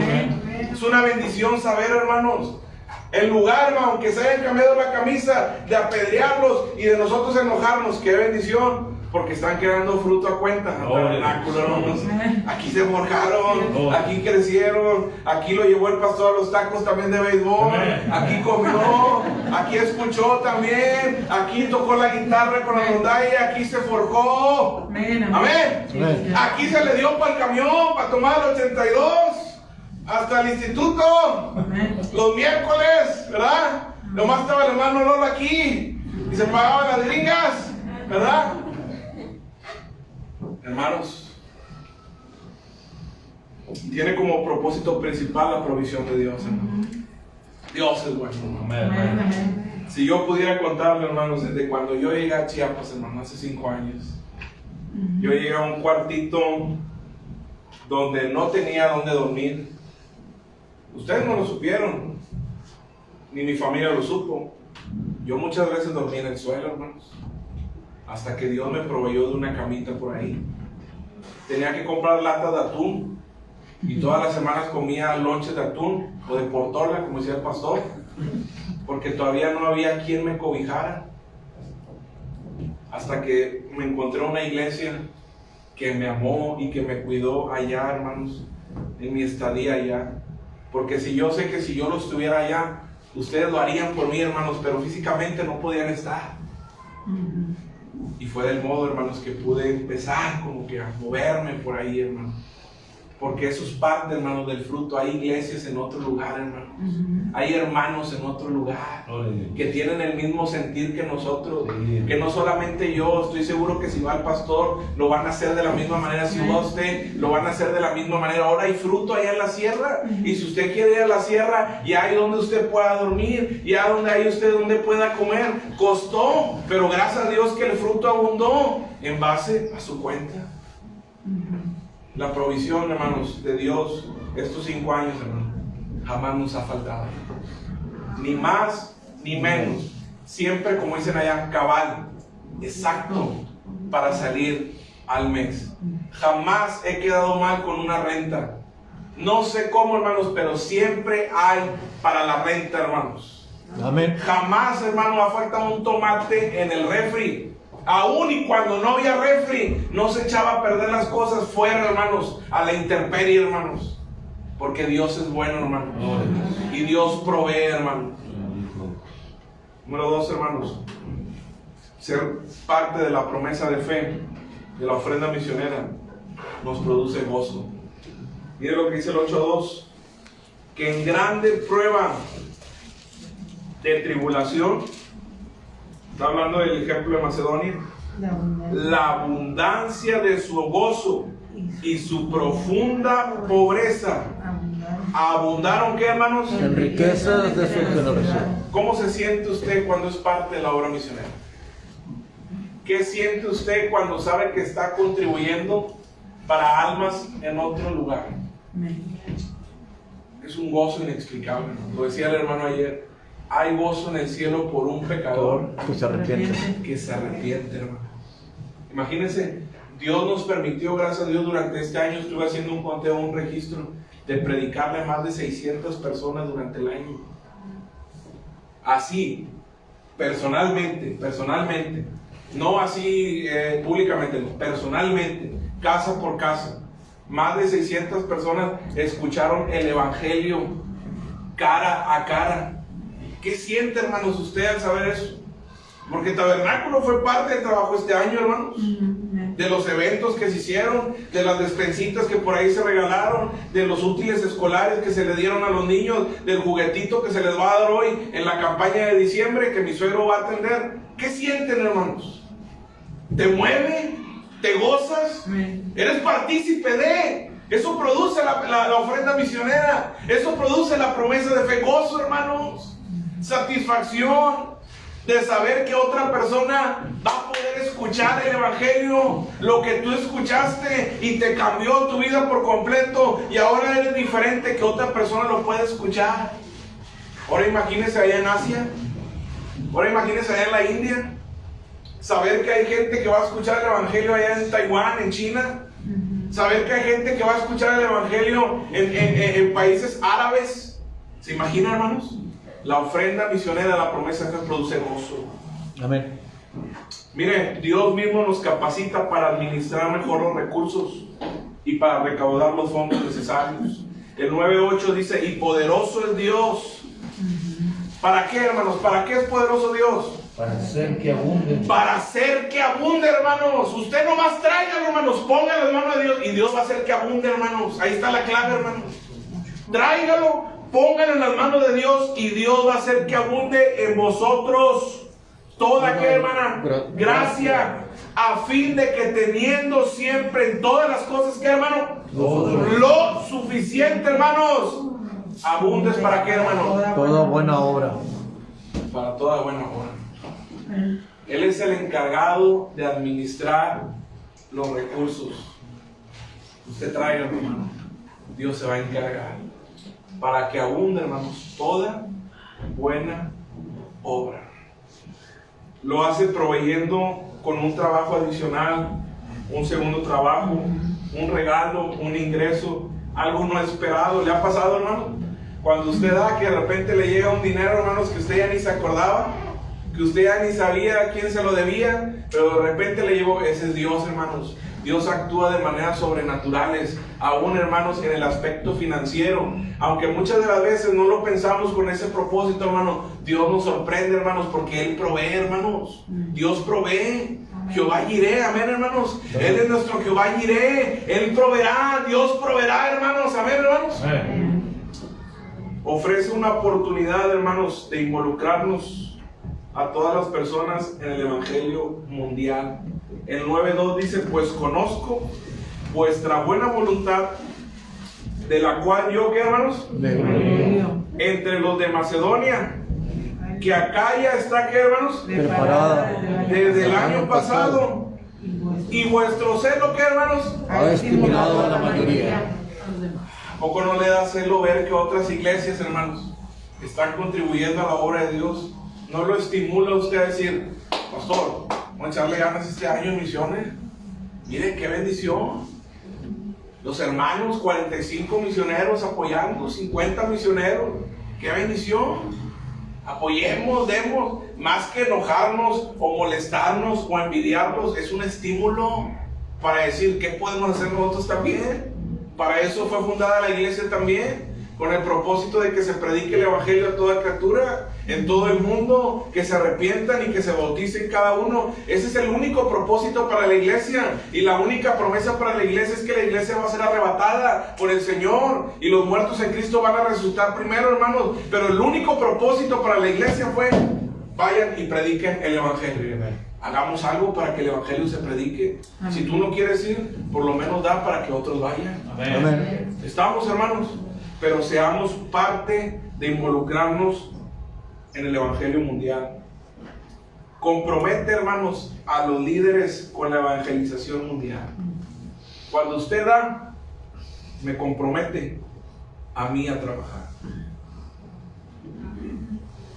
Es una bendición saber, hermanos, en lugar, aunque se hayan cambiado la camisa, de apedrearlos y de nosotros enojarnos, qué bendición, porque están creando fruto a cuenta. Tabernáculo, hermanos. Aquí se forjaron, aquí crecieron, aquí lo llevó el pastor a los tacos también de béisbol, aquí comió, aquí escuchó también, aquí tocó la guitarra con la rondalla, aquí se forjó. Amén. Aquí se le dio para el camión, para tomar el 82. Hasta el instituto, los miércoles, ¿verdad? Nomás estaba el hermano Lola aquí y se pagaban las gringas, ¿verdad? Hermanos, tiene como propósito principal la provisión de Dios, hermano. Dios es bueno. Amén. Si yo pudiera contarle, hermanos, desde cuando yo llegué a Chiapas, hermano, hace 5 años, yo llegué a un cuartito donde no tenía dónde dormir. Ustedes no lo supieron, ni mi familia lo supo. Yo muchas veces dormí en el suelo, hermanos, hasta que Dios me proveyó de una camita por ahí. Tenía que comprar latas de atún y todas las semanas comía lonches de atún o de portola, como decía el pastor, porque todavía no había quien me cobijara. Hasta que me encontré una iglesia que me amó y que me cuidó allá, hermanos, en mi estadía allá. Porque si yo sé que si yo lo estuviera allá, ustedes lo harían por mí, hermanos, pero físicamente no podían estar. Y fue del modo, hermanos, que pude empezar como que a moverme por ahí, hermanos. Porque eso es parte, hermanos, del fruto. Hay iglesias en otro lugar, hermanos. Hay hermanos en otro lugar que tienen el mismo sentir que nosotros. Que no solamente yo, estoy seguro que si va el pastor, lo van a hacer de la misma manera. Si va usted, lo van a hacer de la misma manera. Ahora hay fruto allá en la sierra. Y si usted quiere ir a la sierra, ya hay donde usted pueda dormir. Ya donde hay usted donde pueda comer. Costó, pero gracias a Dios que el fruto abundó en base a su cuenta. La provisión, hermanos, de Dios estos 5 años, hermanos, jamás nos ha faltado. Ni más ni menos. Siempre, como dicen allá, cabal, exacto, para salir al mes. Jamás he quedado mal con una renta. No sé cómo, hermanos, pero siempre hay para la renta, hermanos. Amén. Jamás, hermano, ha faltado un tomate en el refri. Aún y cuando no había refri, no se echaba a perder las cosas fuera, hermanos, a la intemperie, hermanos. Porque Dios es bueno, hermanos. Y Dios provee, hermanos. Número 2, hermanos. Ser parte de la promesa de fe, de la ofrenda misionera, nos produce gozo. Mire lo que dice el 8:2. Que en grande prueba de tribulación, está hablando del ejemplo de Macedonia, la abundancia de su gozo y su profunda pobreza abundaron, ¿qué, hermanos? En riquezas de su generación. ¿Cómo se siente usted cuando es parte de la obra misionera? ¿Qué siente usted cuando sabe que está contribuyendo para almas en otro lugar? Es un gozo inexplicable. Lo decía el hermano ayer. Hay gozo en el cielo por un pecador Que se arrepiente. que se arrepiente, hermano. Imagínense, Dios nos permitió, gracias a Dios, durante este año estuve haciendo un conteo, un registro de predicarle a más de 600 personas durante el año. Así, personalmente, no así públicamente, personalmente, casa por casa. Más de 600 personas escucharon el evangelio cara a cara. ¿Qué siente, hermanos, usted al saber eso? Porque Tabernáculo fue parte del trabajo este año, hermanos. De los eventos que se hicieron, de las despensitas que por ahí se regalaron, de los útiles escolares que se le dieron a los niños, del juguetito que se les va a dar hoy en la campaña de diciembre que mi suegro va a atender. ¿Qué sienten, hermanos? ¿Te mueve? ¿Te gozas? ¿Eres partícipe de? Eso produce la ofrenda misionera. Eso produce la promesa de fe. Gozo, hermanos. Satisfacción de saber que otra persona va a poder escuchar el evangelio, lo que tú escuchaste y te cambió tu vida por completo y ahora eres diferente, que otra persona lo puede escuchar. Ahora imagínese allá en Asia, ahora imagínese allá en la India, saber que hay gente que va a escuchar el evangelio allá en Taiwán, en China, saber que hay gente que va a escuchar el evangelio en países árabes. ¿Se imaginan, hermanos? La ofrenda misionera, la promesa que produce gozo. Amén. Mire, Dios mismo nos capacita para administrar mejor los recursos y para recaudar los fondos necesarios. El 9:8 dice, y poderoso es Dios. ¿Para qué, hermanos? ¿Para qué es poderoso Dios? Para hacer que abunde. Para hacer que abunde, hermanos. Usted nomás traiga, hermanos, ponga las manos de Dios y Dios va a hacer que abunde, hermanos. Ahí está la clave, hermanos. Tráigalo. Pónganlo en las manos de Dios y Dios va a hacer que abunde en vosotros toda, ¿qué, hermana? Gracia, a fin de que teniendo siempre en todas las cosas, ¿qué, hermano? Lo suficiente, hermanos. Abundes para qué, hermano? Toda buena obra. Para toda buena obra. Él es el encargado de administrar los recursos. Usted traiga, hermano. Dios se va a encargar. Para que abunde, hermanos, toda buena obra. Lo hace proveyendo con un trabajo adicional, un segundo trabajo, un regalo, un ingreso, algo no esperado. ¿Le ha pasado, hermano? Cuando usted da que de repente le llega un dinero, hermanos, que usted ya ni se acordaba, que usted ya ni sabía a quién se lo debía, pero de repente le llegó. Ese es Dios, hermanos. Dios actúa de maneras sobrenaturales, aún, hermanos, en el aspecto financiero. Aunque muchas de las veces no lo pensamos con ese propósito, hermano, Dios nos sorprende, hermanos, porque Él provee, hermanos. Dios provee. Jehová Jireh, amén, hermanos. Él es nuestro Jehová Jireh. Él proveerá, Dios proveerá, hermanos, amén, hermanos. Ofrece una oportunidad, hermanos, de involucrarnos a todas las personas en el evangelio mundial. El 9:2 dice, pues conozco vuestra buena voluntad, de la cual yo, ¿qué, hermanos? Entre los de Macedonia, que Acaya está, ¿qué, hermanos? Preparada desde el año pasado. Y vuestro celo, ¿qué, hermanos? ha estimulado a la mayoría. ¿A poco no le da celo ver que otras iglesias, hermanos, están contribuyendo a la obra de Dios? ¿No lo estimula usted a decir, pastor, vamos a echarle ganas este año en misiones? Mire qué bendición. Los hermanos, 45 misioneros apoyando, 50 misioneros. ¡Qué bendición! Apoyemos, demos, más que enojarnos o molestarnos o envidiarlos, es un estímulo para decir qué podemos hacer nosotros también. Para eso fue fundada la iglesia también, con el propósito de que se predique el evangelio a toda criatura, en todo el mundo, que se arrepientan y que se bauticen cada uno. Ese es el único propósito para la iglesia, y la única promesa para la iglesia es que la iglesia va a ser arrebatada por el Señor y los muertos en Cristo van a resucitar primero, hermanos. Pero el único propósito para la iglesia fue: vayan y prediquen el evangelio. Hagamos algo para que el evangelio se predique. Amén. Si tú no quieres ir, por lo menos da para que otros vayan. Amén. Amén. Estamos, hermanos, pero seamos parte de involucrarnos en el evangelio mundial. compromete, hermanos, a los líderes con la evangelización mundial. Cuando usted da, me compromete a mí a trabajar.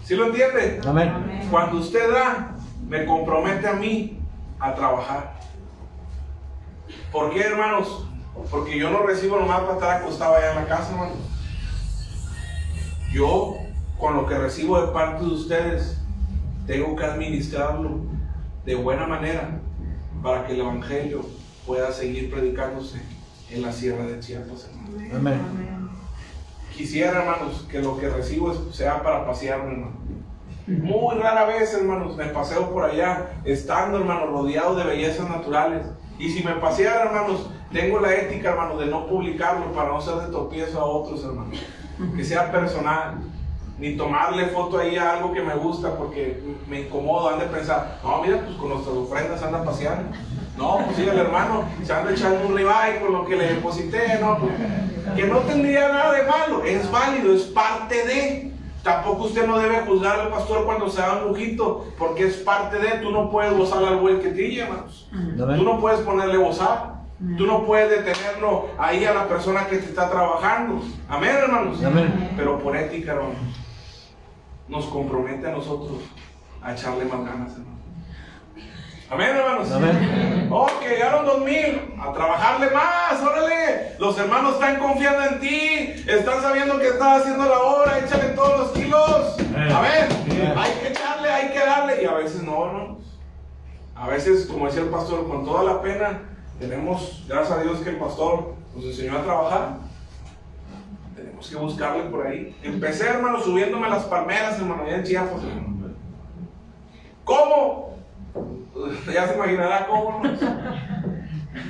¿Sí lo entiende? Amén. Cuando usted da, me compromete a mí a trabajar. ¿Por qué, hermanos? Porque yo no recibo nomás para estar acostado allá en la casa, hermanos. Yo, con lo que recibo de parte de ustedes, tengo que administrarlo de buena manera para que el evangelio pueda seguir predicándose en la sierra de Chiapas, hermanos. Amén. Quisiera, hermanos, que lo que recibo sea para pasearme, hermano. Muy rara vez, hermanos, me paseo por allá, estando, hermanos, rodeado de bellezas naturales. Y si me paseara, hermanos, tengo la ética, hermanos, de no publicarlo para no ser de tropiezo a otros, hermanos. Que sea personal. Ni tomarle foto ahí a algo que me gusta porque me incomodo. Han de pensar, no, mira, pues con nuestras ofrendas anda paseando. No, pues sí, el hermano se anda echando un ribeye con lo que le deposité, no, pues, que no tendría nada de malo, es válido, es parte de. Tampoco usted no debe juzgar al pastor cuando se da un lujito, porque es parte de. Tú no puedes gozar al buey que trilla, hermanos. Amén. Tú no puedes ponerle gozar. Tú no puedes detenerlo ahí a la persona que te está trabajando. Amén, hermanos. Amén. Pero por ética, hermanos, nos compromete a nosotros a echarle más ganas, hermanos. Amén, hermanos. Amén. Oh, que llegaron 2000, a trabajarle más, órale. Los hermanos están confiando en ti, están sabiendo que estás haciendo la obra, échale todos los kilos. Amén. Hay que echarle, hay que darle. Y a veces no, hermanos. A veces, como decía el pastor, con toda la pena, tenemos, gracias a Dios que el pastor nos enseñó a trabajar. Tenemos que buscarle por ahí. Empecé, hermano, subiéndome a las palmeras, hermano, allá en Chiapas, hermano. ¿Cómo? Ya se imaginará cómo, ¿no?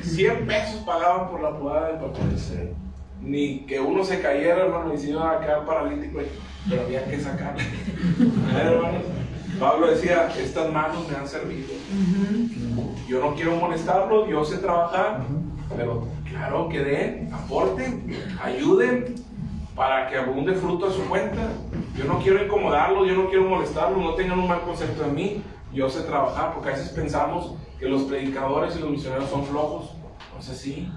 100 pesos pagaban por la podada del papel. Ni que uno se cayera, hermano, y si iba a quedar paralítico, pero había que sacarle. Hermano, Pablo decía, estas manos me han servido. Yo no quiero molestarlos, yo sé trabajar, pero claro que den, aporten, ayuden para que abunde fruto a su cuenta. Yo no quiero incomodarlos, yo no quiero molestarlos, no tengan un mal concepto de mí. Yo sé trabajar, porque a veces pensamos que los predicadores y los misioneros son flojos. Entonces sí,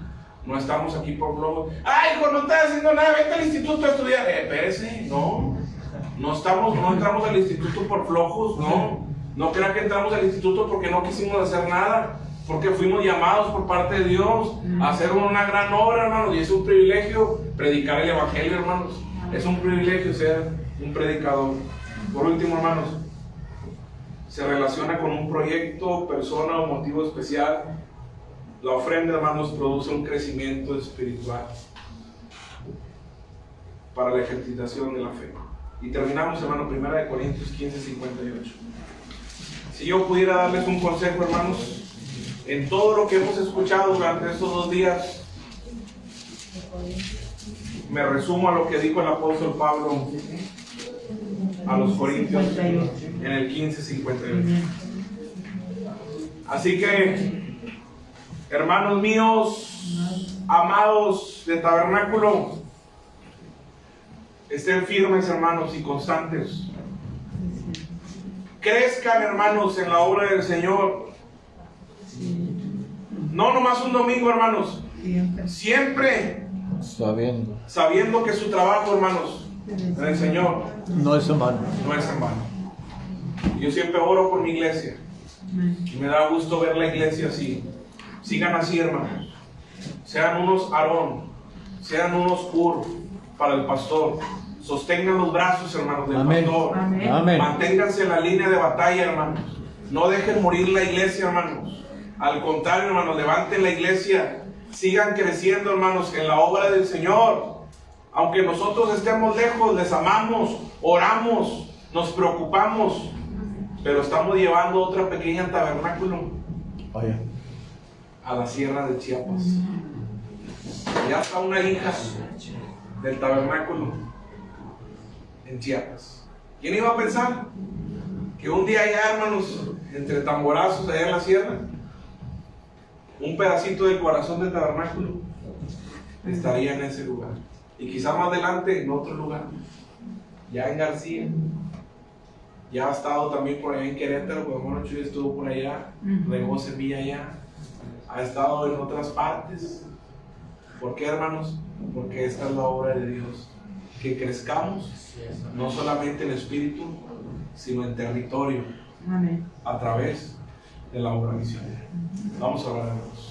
no estamos aquí por flojos. ¡Ay, hijo, no estás haciendo nada! Vete al instituto a estudiar. Espérese, no entramos al instituto por flojos, no crean que entramos al instituto porque no quisimos hacer nada, porque fuimos llamados por parte de Dios a hacer una gran obra, hermanos, y es un privilegio predicar el evangelio, hermanos. Es un privilegio ser un predicador. Por último, hermanos, se relaciona con un proyecto, persona o motivo especial. La ofrenda, hermanos, produce un crecimiento espiritual para la ejercitación de la fe. Y terminamos, hermano, 1 Corintios 15:58. Si yo pudiera darles un consejo, hermanos, en todo lo que hemos escuchado durante estos 2 días, me resumo a lo que dijo el apóstol Pablo a los Corintios en el 15:58. Así que, hermanos míos, amados de tabernáculo, estén firmes, hermanos, y constantes. Crezcan, hermanos, en la obra del Señor. No nomás un domingo, hermanos. Siempre sabiendo que su trabajo, hermanos, en el Señor no es en vano. no es en vano. Yo siempre oro por mi iglesia y me da gusto ver la iglesia así. Sigan así, hermanos. Sean unos Aarón, sean unos Hur para el pastor. Sostengan los brazos, hermanos, del Amén. pastor. Amén. Manténganse en la línea de batalla, hermanos. No dejen morir la iglesia, hermanos. Al contrario, hermanos, levanten la iglesia. Sigan creciendo, hermanos, en la obra del Señor. Aunque nosotros estemos lejos, les amamos, oramos, nos preocupamos, pero estamos llevando otra pequeña tabernáculo a la sierra de Chiapas. Ya está una hija del tabernáculo en Chiapas. ¿Quién iba a pensar que un día ya, hermanos, entre tamborazos allá en la sierra, un pedacito del corazón del tabernáculo estaría en ese lugar? Y quizá más adelante en otro lugar, ya en García, Ya ha estado también por allá en Querétaro, pues bueno, Chuy estuvo por allá, regó semilla allá, ha estado en otras partes. ¿Por qué, hermanos? Porque esta es la obra de Dios, que crezcamos no solamente en espíritu, sino en territorio, Amén. a través de la obra misionera. Vamos a orar, hermanos.